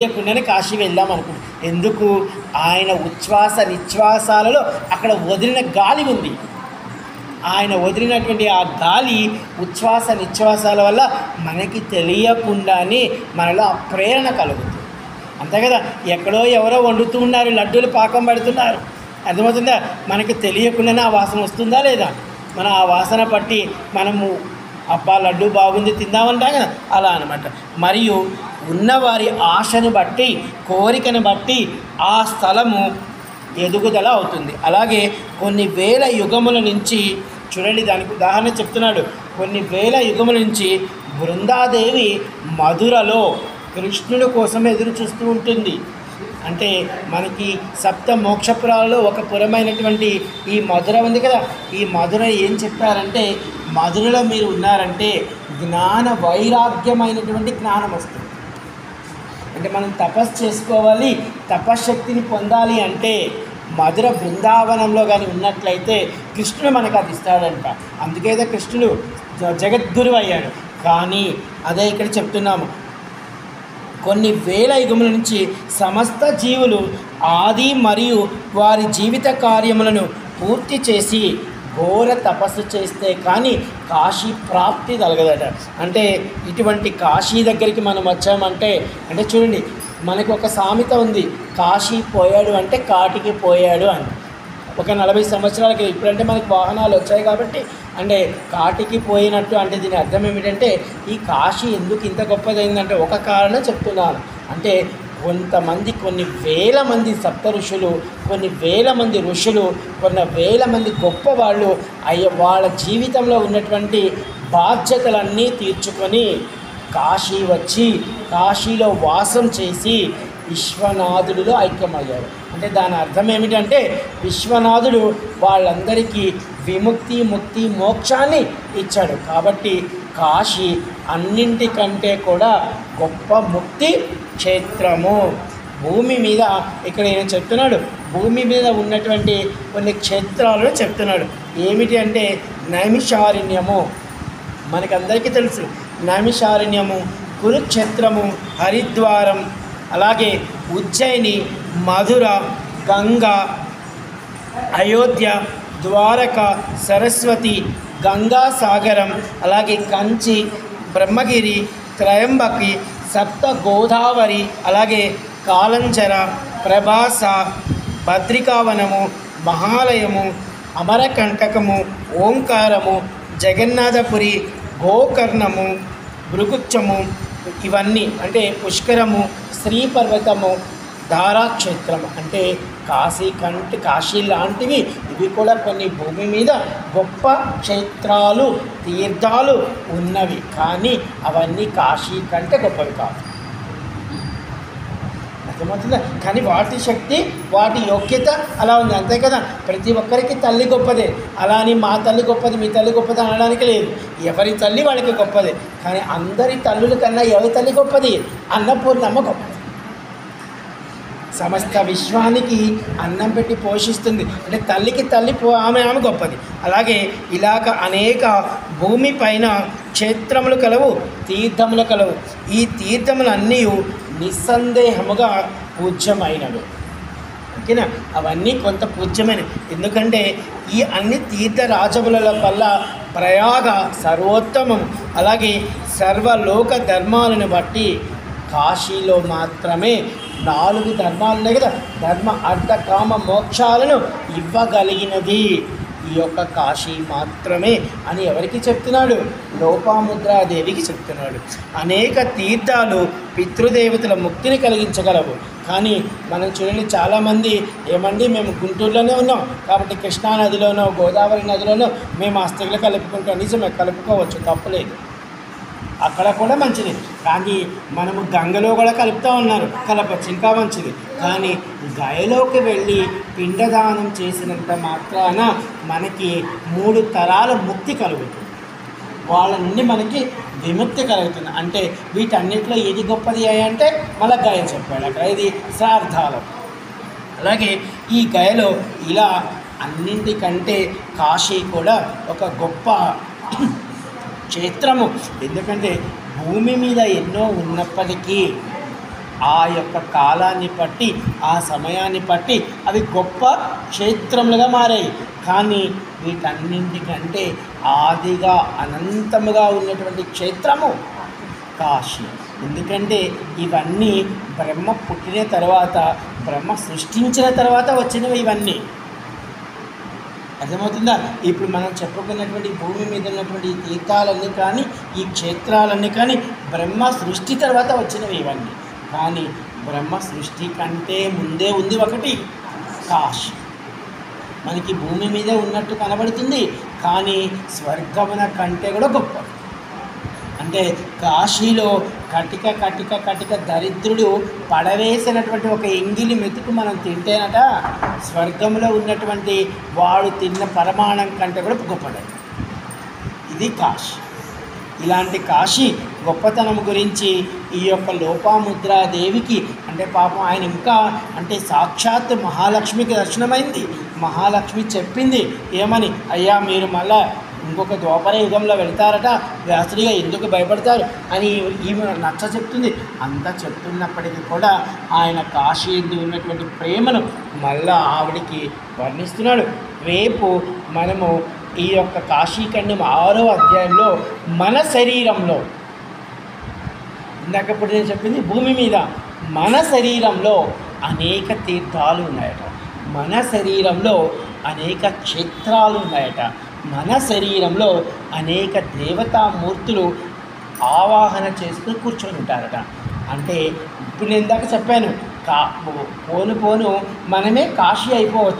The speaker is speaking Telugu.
తెలియకుండానే కాశీ వెళ్దాం అనుకుంటున్నాం. ఎందుకు? ఆయన ఉచ్ఛ్వాస నిశ్వాసాలలో అక్కడ వదిలిన గాలి ఉంది. ఆయన వదిలినటువంటి ఆ గాలి ఉచ్ఛ్వాస నిశ్వాసాల వల్ల మనకి తెలియకుండానే మనలో ఆ ప్రేరణ కలుగుతుంది. అంతే కదా. ఎక్కడో ఎవరో వండుతూ ఉన్నారు, లడ్డూలు పాకం పడుతున్నారు, అర్థమవుతుందా? మనకి తెలియకుండానే ఆ వాసన వస్తుందా లేదా? మనం ఆ వాసన పట్టి మనము అబ్బా లడ్డు బాగుంది తిందామంటాం కదా, అలా అనమాట. మరియు ఉన్నవారి ఆశను బట్టి, కోరికను బట్టి ఆ స్థలము ఎదుగుదల అవుతుంది. అలాగే కొన్ని వేల యుగముల నుంచి, చూడండి దానికి ఉదాహరణ చెప్తున్నాడు, కొన్ని వేల యుగముల నుంచి బృందాదేవి మధురలో కృష్ణుడి కోసం ఎదురు చూస్తూ ఉంటుంది. అంటే మనకి సప్త మోక్షపురాలలో ఒక పురమైనటువంటి ఈ మధుర ఉంది కదా, ఈ మధుర ఏం చెప్పారంటే, మధురలో మీరు ఉన్నారంటే జ్ఞాన వైరాగ్యమైనటువంటి జ్ఞానం వస్తుంది. అంటే మనం తపస్సు చేసుకోవాలి, తపశ్శక్తిని పొందాలి అంటే మధుర బృందావనంలో కానీ ఉన్నట్లయితే కృష్ణుడు మనకు అది ఇస్తాడంట. అందుకేదో కృష్ణుడు జగద్గురు అయ్యాడు. కానీ అదే ఇక్కడ చెప్తున్నాము, కొన్ని వేల యుగముల నుంచి సమస్త జీవులు ఆది మరియు వారి జీవిత కార్యములను పూర్తి చేసి ఘోర తపస్సు చేస్తే కానీ కాశీ ప్రాప్తి కలగదట. అంటే ఇటువంటి కాశీ దగ్గరికి మనం వచ్చామంటే, అంటే చూడండి మనకు ఒక సామెత ఉంది, కాశీ పోయాడు అంటే కాటికి పోయాడు అని. ఒక 40 సంవత్సరాలకి, ఇప్పుడంటే మనకి వాహనాలు వచ్చాయి కాబట్టి అంటే కాటికి పోయినట్టు. అంటే దీని అర్థం ఏమిటంటే, ఈ కాశీ ఎందుకు ఇంత గొప్పదైందంటే ఒక కారణం చెప్తున్నాను. అంటే కొంతమంది, కొన్ని వేల మంది సప్త ఋషులు, కొన్ని వేల మంది ఋషులు, కొన్ని వేల మంది గొప్ప వాళ్ళు వాళ్ళ జీవితంలో ఉన్నటువంటి బాధ్యతలన్నీ తీర్చుకొని కాశీ వచ్చి కాశీలో వాసం చేసి విశ్వనాథుడిలో ఐక్యమయ్యారు. అంటే దాని అర్థం ఏమిటంటే, విశ్వనాథుడు వాళ్ళందరికీ విముక్తి, ముక్తి, మోక్షాన్ని ఇచ్చాడు. కాబట్టి కాశీ అన్నింటికంటే కూడా గొప్ప ముక్తి క్షేత్రము. భూమి మీద ఇక్కడ ఈయన చెప్తున్నాడు, భూమి మీద ఉన్నటువంటి కొన్ని క్షేత్రాలను చెప్తున్నాడు. ఏమిటి అంటే నైమిషారణ్యము, మనకందరికీ తెలుసు నైమిషారణ్యము, కురుక్షేత్రము, హరిద్వారం, అలాగే ఉజ్జయిని, మధుర, గంగా, అయోధ్య, ద్వారక, సరస్వతి, గంగా సాగరం, అలాగే కంచి, బ్రహ్మగిరి, త్రయంబకి, సప్త గోదావరి, అలాగే కాలంచర, ప్రభాస, భద్రికావనము, మహాలయము, అమరకంటకము, ఓంకారము, జగన్నాథపురి, గోకర్ణము, భృగుచ్చము, ఇవన్నీ అంటే పుష్కరము, శ్రీపర్వతము, ధారాక్షేత్రం. అంటే కాశీ లాంటివి ఇవి కూడా కొన్ని భూమి మీద గొప్ప క్షేత్రాలు, తీర్థాలు ఉన్నవి. కానీ అవన్నీ కాశీ కంటే గొప్పవి కాదు, అర్థమవుతుందా? కానీ వాటి శక్తి, వాటి యోగ్యత అలా ఉంది, అంతే కదా. ప్రతి ఒక్కరికి తల్లి గొప్పదే. అలా అని మా తల్లి గొప్పది, మీ తల్లి గొప్పది అనడానికి లేదు. ఎవరి తల్లి వాళ్ళకి గొప్పదే. కానీ అందరి తల్లుల కన్నా ఎవరి తల్లి గొప్పది? అన్నపూర్ణమ్మ గొప్పది. సమస్త విశ్వానికి అన్నం పెట్టి పోషిస్తుంది. అంటే తల్లికి తల్లి ఆమె గొప్పది. అలాగే ఇలాగ అనేక భూమి పైన క్షేత్రములు కలవు, తీర్థములు కలవు. ఈ తీర్థములన్నీ నిస్సందేహముగా పూజ్యమైనవి. ఓకేనా? అవన్నీ కొంత పూజ్యమైనవి. ఎందుకంటే ఈ అన్ని తీర్థరాజముల వల్ల ప్రయాగ సర్వోత్తమం. అలాగే సర్వలోక ధర్మాలను బట్టి కాశీలో మాత్రమే 4 ధర్మాలు ఉన్నాయి కదా, ధర్మ, అర్థ, కామ, మోక్షాలను ఇవ్వగలిగినది ఈ యొక్క కాశీ మాత్రమే అని ఎవరికి చెప్తున్నాడు? లోపాముద్రాదేవికి చెప్తున్నాడు. అనేక తీర్థాలు పితృదేవతల ముక్తిని కలిగించగలవు. కానీ మనం చూడండి, చాలామంది ఏమండి మేము గుంటూరులోనే ఉన్నాం కాబట్టి కృష్ణా నదిలోనో గోదావరి నదిలోనో మేము అస్థికలు కలుపుకుంటాం. నిజమే, కలుపుకోవచ్చు, తప్పులేదు, అక్కడ కూడా మంచిది. కానీ మనము గంగలో కూడా కలుపుతూ ఉన్నారు, కలపచ్చు, ఇంకా మంచిది. కానీ గయలోకి వెళ్ళి పిండదానం చేసినంత మాత్రాన మనకి 3 తరాల ముక్తి కలుగుతుంది, వాళ్ళ నుండి మనకి విముక్తి కలుగుతుంది. అంటే వీటన్నిటిలో ఏది గొప్పది అంటే మళ్ళీ గయ చెప్పాడు అక్కడ, ఇది శ్రార్థాలు. అలాగే ఈ గయలో ఇలా అన్నింటికంటే కాశీ కూడా ఒక గొప్ప క్షేత్రము. ఎందుకంటే భూమి మీద ఎన్నో ఉన్నప్పటికీ ఆ యొక్క కాలాన్ని బట్టి, ఆ సమయాన్ని బట్టి అవి గొప్ప క్షేత్రములుగా మారాయి. కానీ వీటన్నింటికంటే ఆదిగా అనంతముగా ఉన్నటువంటి క్షేత్రము కాశీ. ఎందుకంటే ఇవన్నీ బ్రహ్మ పుట్టిన తర్వాత, బ్రహ్మ సృష్టించిన తర్వాత వచ్చినవి ఇవన్నీ. అర్థమవుతుందా? ఇప్పుడు మనం చెప్పుకున్నటువంటి భూమి మీద ఉన్నటువంటి ఈ తీర్థాలన్నీ కానీ, ఈ క్షేత్రాలన్నీ కానీ బ్రహ్మ సృష్టి తర్వాత వచ్చినవి ఇవన్నీ. కానీ బ్రహ్మ సృష్టి కంటే ముందే ఉంది ఒకటి కాశీ. మనకి భూమి మీదే ఉన్నట్టు కనబడుతుంది, కానీ స్వర్గమున కంటే కూడా గొప్ప. అంటే కాశీలో కటిక కటిక కటిక దరిద్రుడు పడవేసినటువంటి ఒక ఎంగిలి మెతుకు మనం తింటేనట స్వర్గంలో ఉన్నటువంటి వాడు తిన్న పరమాణం కంటే కూడా గొప్పది. ఇది కాశీ. ఇలాంటి కాశీ గొప్పతనం గురించి ఈ యొక్క లోపాముద్రాదేవికి, అంటే పాపం ఆయన ఇంకా అంటే సాక్షాత్ మహాలక్ష్మికి దర్శనమైంది. మహాలక్ష్మి చెప్పింది ఏమని, అయ్యా మీరు మళ్ళా ఇంకొక ద్వాపర యుగంలో వెళ్తారట, వ్యాసుడిగా ఎందుకు భయపడతారు అని ఈమె నచ్చ చెప్తుంది. అంతా చెప్తున్నప్పటికీ కూడా ఆయన కాశీ ఎందు ఉన్నటువంటి ప్రేమను మళ్ళా ఆవిడికి వర్ణిస్తున్నాడు. రేపు మనము ఈ యొక్క కాశీఖండం 6వ అధ్యాయంలో మన శరీరంలో, ఇందాకప్పుడు నేను చెప్పింది భూమి మీద, మన శరీరంలో అనేక తీర్థాలు ఉన్నాయట, మన శరీరంలో అనేక క్షేత్రాలు ఉన్నాయట, మన శరీరంలో అనేక దేవతామూర్తులు ఆవాహన చేస్తూ కూర్చొని ఉంటారట. అంటే ఇప్పుడు నేను ఇందాక చెప్పాను, పోను పోను మనమే కాశీ అయిపోవచ్చు.